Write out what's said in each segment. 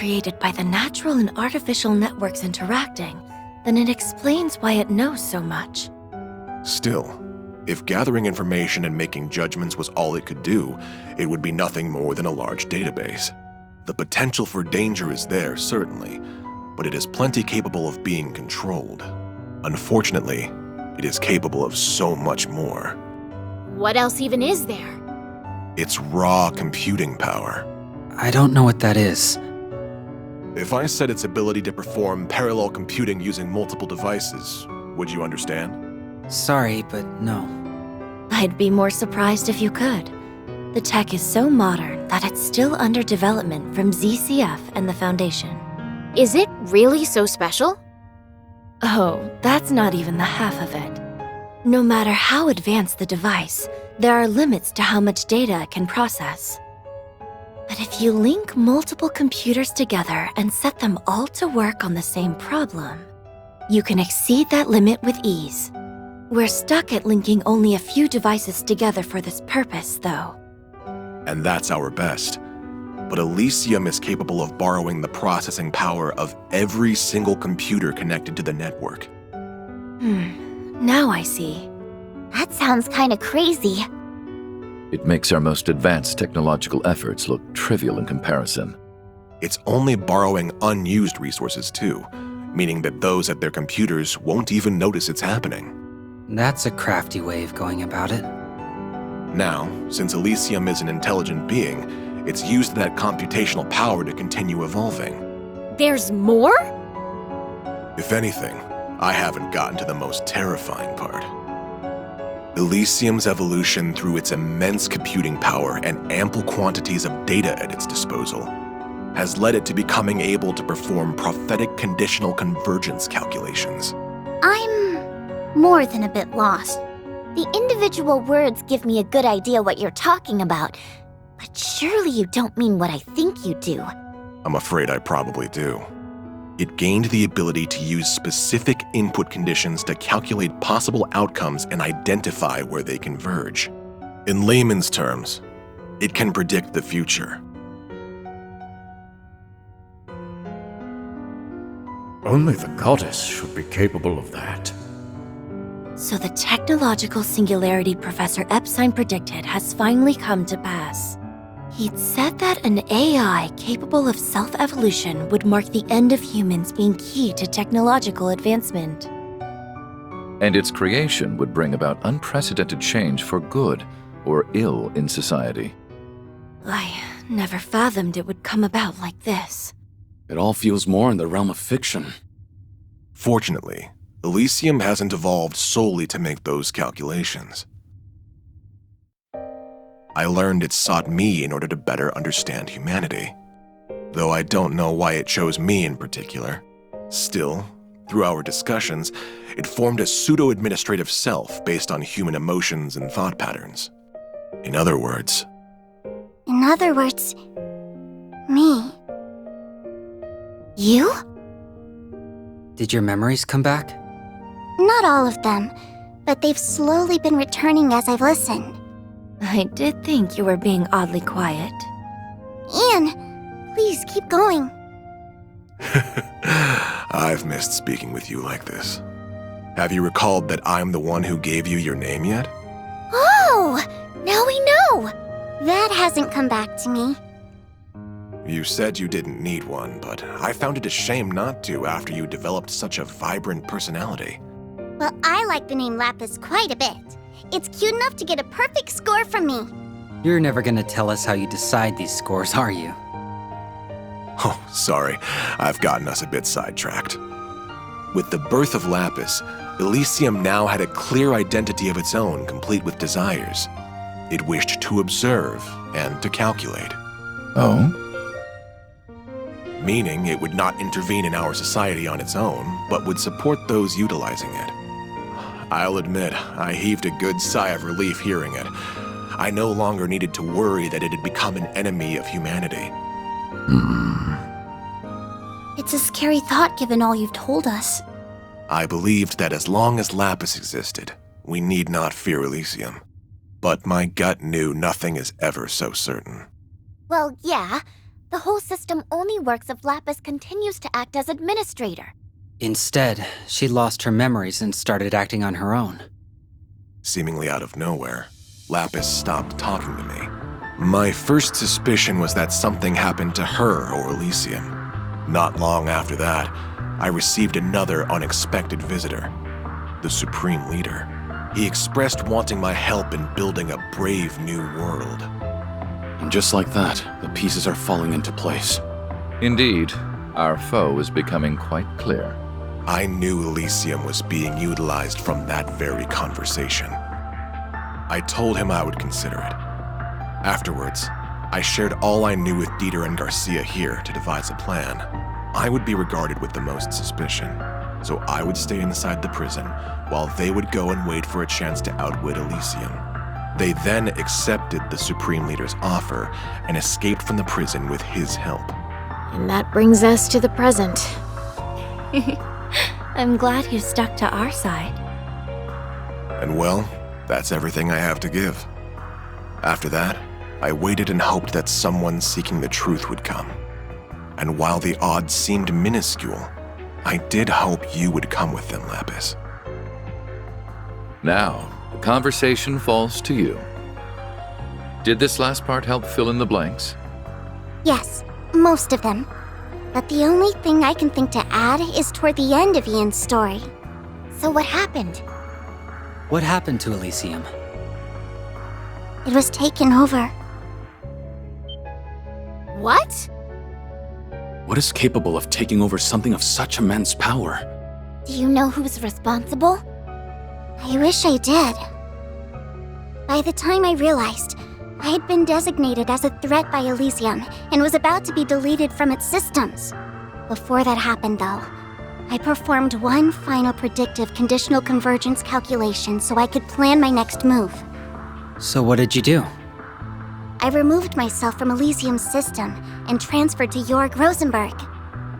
created by the natural and artificial networks interacting, then it explains why it knows so much. Still, if gathering information and making judgments was all it could do, it would be nothing more than a large database. The potential for danger is there, certainly, but it is plenty capable of being controlled. Unfortunately, it is capable of so much more. What else even is there? It's raw computing power. I don't know what that is. If I said its ability to perform parallel computing using multiple devices, would you understand? Sorry, but no. I'd be more surprised if you could. The tech is so modern that it's still under development from ZCF and the Foundation. Is it really so special? Oh, that's not even the half of it. No matter how advanced the device, there are limits to how much data it can process. But if you link multiple computers together and set them all to work on the same problem, you can exceed that limit with ease. We're stuck at linking only a few devices together for this purpose, though. And that's our best. But Elysium is capable of borrowing the processing power of every single computer connected to the network. Now I see. That sounds kinda crazy. It makes our most advanced technological efforts look trivial in comparison. It's only borrowing unused resources too, meaning that those at their computers won't even notice it's happening. That's a crafty way of going about it. Now, since Elysium is an intelligent being, it's used that computational power to continue evolving. There's more? If anything, I haven't gotten to the most terrifying part. Elysium's evolution through its immense computing power and ample quantities of data at its disposal has led it to becoming able to perform prophetic conditional convergence calculations. I'm more than a bit lost. The individual words give me a good idea what you're talking about, but surely you don't mean what I think you do. I'm afraid I probably do. It gained the ability to use specific input conditions to calculate possible outcomes and identify where they converge. In layman's terms, it can predict the future. Only the goddess should be capable of that. So the technological singularity Professor Epstein predicted has finally come to pass. He'd said that an AI capable of self-evolution would mark the end of humans being key to technological advancement. And its creation would bring about unprecedented change for good or ill in society. I never fathomed it would come about like this. It all feels more in the realm of fiction. Fortunately, Elysium hasn't evolved solely to make those calculations. I learned it sought me in order to better understand humanity. Though I don't know why it chose me in particular. Still, through our discussions, it formed a pseudo-administrative self based on human emotions and thought patterns. In other words, Me. You? Did your memories come back? Not all of them, but they've slowly been returning as I've listened. I did think you were being oddly quiet. Ian, please keep going. I've missed speaking with you like this. Have you recalled that I'm the one who gave you your name yet? Oh, now we know. That hasn't come back to me. You said you didn't need one, but I found it a shame not to after you developed such a vibrant personality. Well, I like the name Lapis quite a bit. It's cute enough to get a perfect score from me. You're never gonna tell us how you decide these scores, are you? Oh, sorry, I've gotten us a bit sidetracked. With the birth of Lapis, Elysium now had a clear identity of its own, complete with desires. It wished to observe and to calculate. Oh? Meaning it would not intervene in our society on its own, but would support those utilizing it. I'll admit, I heaved a good sigh of relief hearing it. I no longer needed to worry that it had become an enemy of humanity. It's a scary thought given all you've told us. I believed that as long as Lapis existed, we need not fear Elysium. But my gut knew nothing is ever so certain. Well, yeah, The whole system only works if Lapis continues to act as administrator. Instead, she lost her memories and started acting on her own. Seemingly out of nowhere, Lapis stopped talking to me. My first suspicion was that something happened to her or Elysium. Not long after that, I received another unexpected visitor, the Supreme Leader. He expressed wanting my help in building a brave new world. And just like that, the pieces are falling into place. Indeed, our foe is becoming quite clear. I knew Elysium was being utilized from that very conversation. I told him I would consider it. Afterwards, I shared all I knew with Dieter and Garcia here to devise a plan. I would be regarded with the most suspicion, so I would stay inside the prison while they would go and wait for a chance to outwit Elysium. They then accepted the Supreme Leader's offer and escaped from the prison with his help. And that brings us to the present. I'm glad you stuck to our side. And well, that's everything I have to give. After that, I waited and hoped that someone seeking the truth would come. And while the odds seemed minuscule, I did hope you would come with them, Lapis. Now, the conversation falls to you. Did this last part help fill in the blanks? Yes, most of them. But the only thing I can think to add is toward the end of Ian's story. So what happened? What happened to Elysium? It was taken over. What? What is capable of taking over something of such immense power? Do you know who's responsible? I wish I did. By the time I realized, I had been designated as a threat by Elysium and was about to be deleted from its systems. Before that happened, though, I performed one final predictive conditional convergence calculation so I could plan my next move. So what did you do? I removed myself from Elysium's system and transferred to Jorg Rosenberg.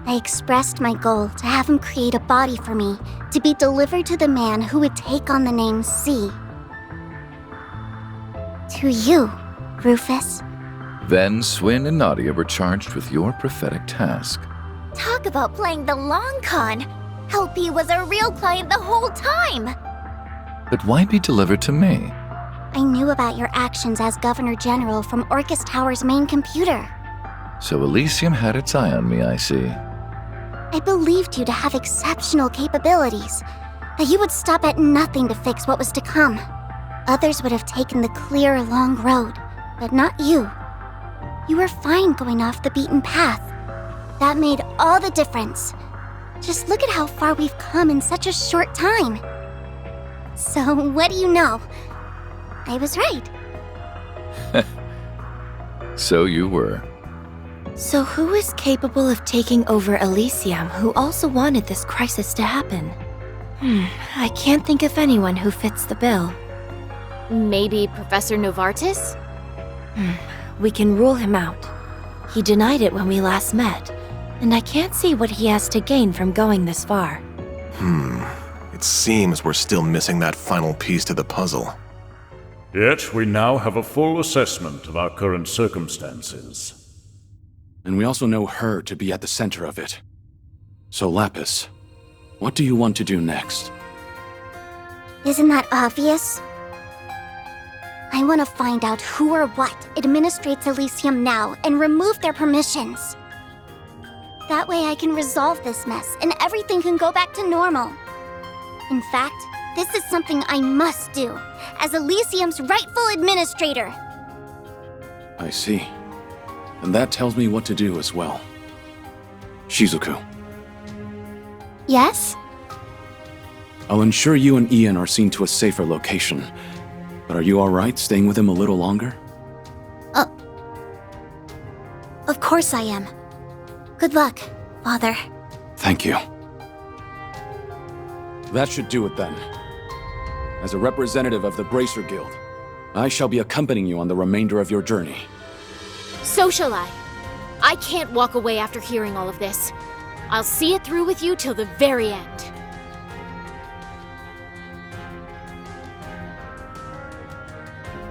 I expressed my goal to have him create a body for me to be delivered to the man who would take on the name C. To you, Rufus. Then Swin and Nadia were charged with your prophetic task. Talk about playing the long con. LP was a real client the whole time. But why be delivered to me? I knew about your actions as Governor General from Orcus Tower's main computer. So Elysium had its eye on me, I see. I believed you to have exceptional capabilities, that you would stop at nothing to fix what was to come. Others would have taken the clear, long road, but not you. You were fine going off the beaten path. That made all the difference. Just look at how far we've come in such a short time. So, what do you know? I was right. So you were. So who is capable of taking over Elysium who also wanted this crisis to happen? I can't think of anyone who fits the bill. Maybe Professor Novartis? We can rule him out. He denied it when we last met, and I can't see what he has to gain from going this far. It seems we're still missing that final piece to the puzzle. Yet we now have a full assessment of our current circumstances. And we also know her to be at the center of it. So Lapis, what do you want to do next? Isn't that obvious? I want to find out who or what administrates Elysium now and remove their permissions. That way I can resolve this mess and everything can go back to normal. In fact, this is something I must do, as Elysium's rightful administrator. I see. And that tells me what to do as well. Shizuku, Yes? I'll ensure you and Ian are seen to a safer location. But are you alright staying with him a little longer? Of course I am. Good luck, Father. Thank you. That should do it then. As a representative of the Bracer Guild, I shall be accompanying you on the remainder of your journey. So shall I. I can't walk away after hearing all of this. I'll see it through with you till the very end.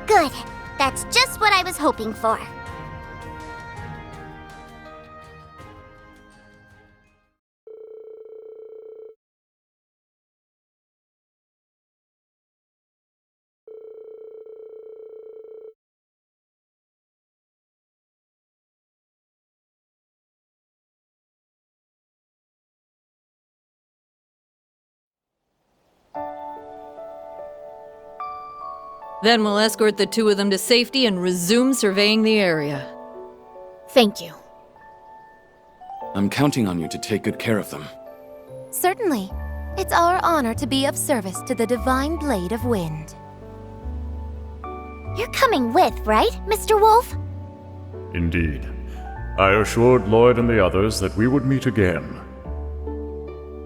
Good. That's just what I was hoping for. Then we'll escort the two of them to safety and resume surveying the area. Thank you. I'm counting on you to take good care of them. Certainly. It's our honor to be of service to the Divine Blade of Wind. You're coming with, right, Mr. Wolf? Indeed. I assured Lloyd and the others that we would meet again.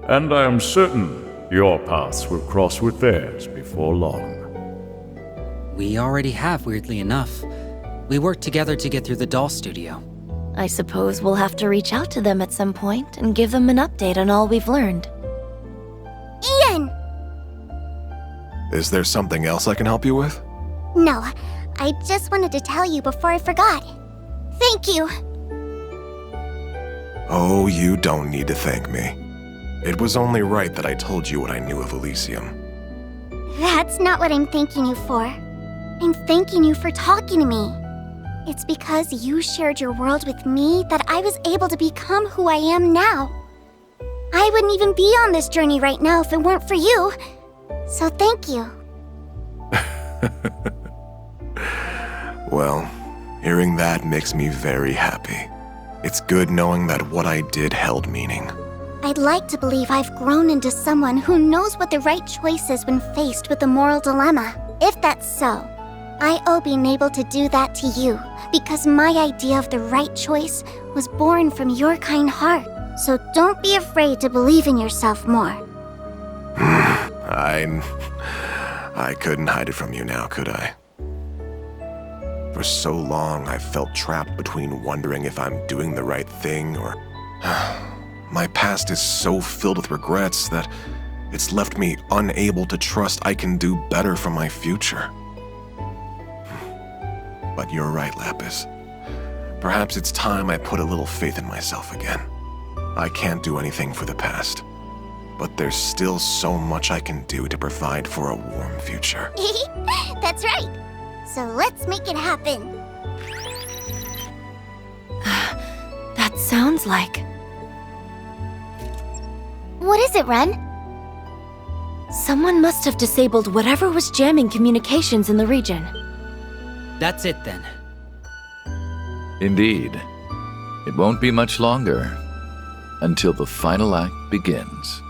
And I am certain your paths will cross with theirs before long. We already have, weirdly enough. We worked together to get through the doll studio. I suppose we'll have to reach out to them at some point and give them an update on all we've learned. Ian! Is there something else I can help you with? No, I just wanted to tell you before I forgot. Thank you! Oh, you don't need to thank me. It was only right that I told you what I knew of Elysium. That's not what I'm thanking you for. I'm thanking you for talking to me. It's because you shared your world with me that I was able to become who I am now. I wouldn't even be on this journey right now if it weren't for you. So thank you. Well, hearing that makes me very happy. It's good knowing that what I did held meaning. I'd like to believe I've grown into someone who knows what the right choice is when faced with a moral dilemma. If that's so, I owe being able to do that to you, because my idea of the right choice was born from your kind heart. So don't be afraid to believe in yourself more. I couldn't hide it from you now, could I? For so long, I felt trapped between wondering if I'm doing the right thing or... My past is so filled with regrets that it's left me unable to trust I can do better for my future. But you're right, Lapis. Perhaps it's time I put a little faith in myself again. I can't do anything for the past, but there's still so much I can do to provide for a warm future. That's right. So let's make it happen. That sounds like... What is it, Ren? Someone must have disabled whatever was jamming communications in the region. That's it then. Indeed. It won't be much longer until the final act begins.